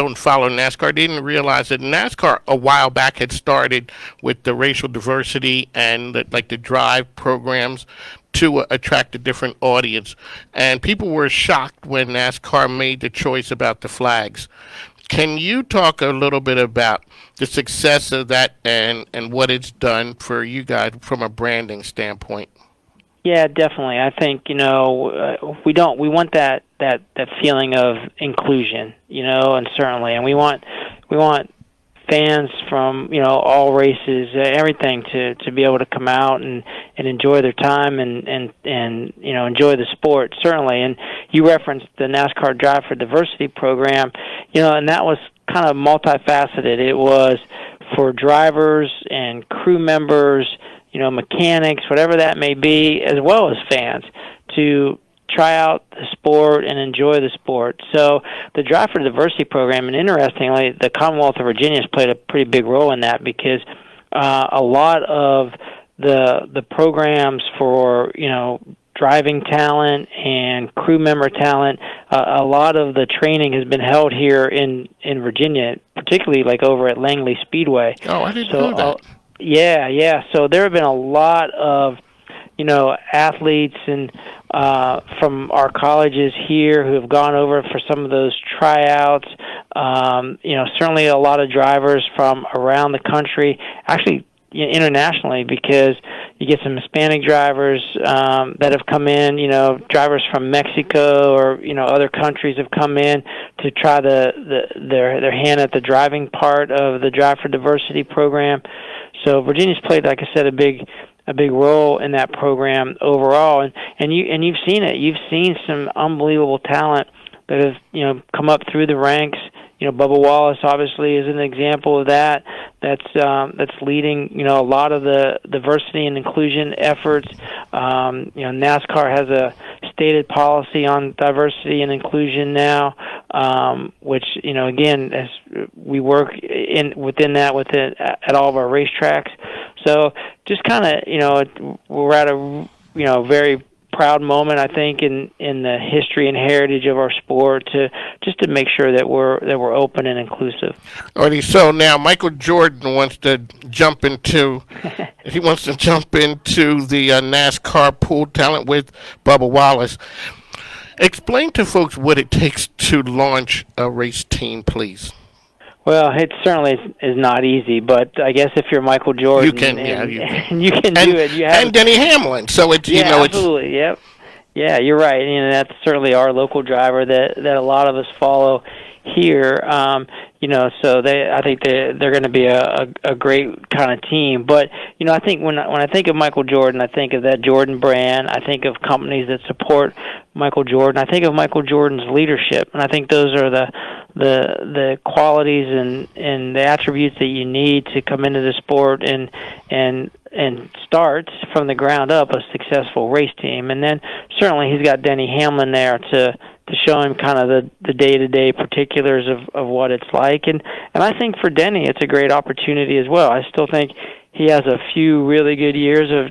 don't follow NASCAR didn't realize that NASCAR a while back had started with the racial diversity and like the drive programs to attract a different audience. And people were shocked when NASCAR made the choice about the flags. Can you talk a little bit about the success of that and what it's done for you guys from a branding standpoint? Yeah, definitely. I think we want that feeling of inclusion, and certainly, and we want fans from all races, everything to be able to come out and enjoy their time and enjoy the sport certainly. And you referenced the NASCAR Drive for Diversity program, and that was kind of multifaceted. It was for drivers and crew members, mechanics, whatever that may be, as well as fans, to try out the sport and enjoy the sport. So the Drive for Diversity program, and interestingly, the Commonwealth of Virginia has played a pretty big role in that because a lot of the programs for, driving talent and crew member talent, a lot of the training has been held here in Virginia, particularly like over at Langley Speedway. Oh, I didn't know that. Yeah. So there have been a lot of, athletes and from our colleges here who have gone over for some of those tryouts. Certainly a lot of drivers from around the country, actually internationally, because you get some Hispanic drivers that have come in. Drivers from Mexico or other countries have come in to try their hand at the driving part of the Drive for Diversity program. So Virginia's played, like I said, a big role in that program overall, and you've seen it. You've seen some unbelievable talent that have come up through the ranks. Bubba Wallace obviously is an example of that. That's leading a lot of the diversity and inclusion efforts. NASCAR has a stated policy on diversity and inclusion now, which again, as we work within at all of our racetracks. So just kind of we're at a very proud moment, I think, in the history and heritage of our sport to make sure that we're open and inclusive. Alrighty, so now Michael Jordan wants to jump into the NASCAR pool talent with Bubba Wallace. Explain to folks what it takes to launch a race team, please. Well, it certainly is not easy, but I guess if you're Michael Jordan, you can do it. You have and Denny Hamlin, so it's absolutely, yep, yeah, you're right. That's certainly our local driver that a lot of us follow here. So I think they're going to be a great kind of team. But I think when I think of Michael Jordan, I think of that Jordan brand. I think of companies that support Michael Jordan. I think of Michael Jordan's leadership, and I think those are the qualities and the attributes that you need to come into the sport and start from the ground up a successful race team. And then certainly he's got Denny Hamlin there to show him kind of the day-to-day particulars of what it's like. And I think for Denny, it's a great opportunity as well. I still think he has a few really good years of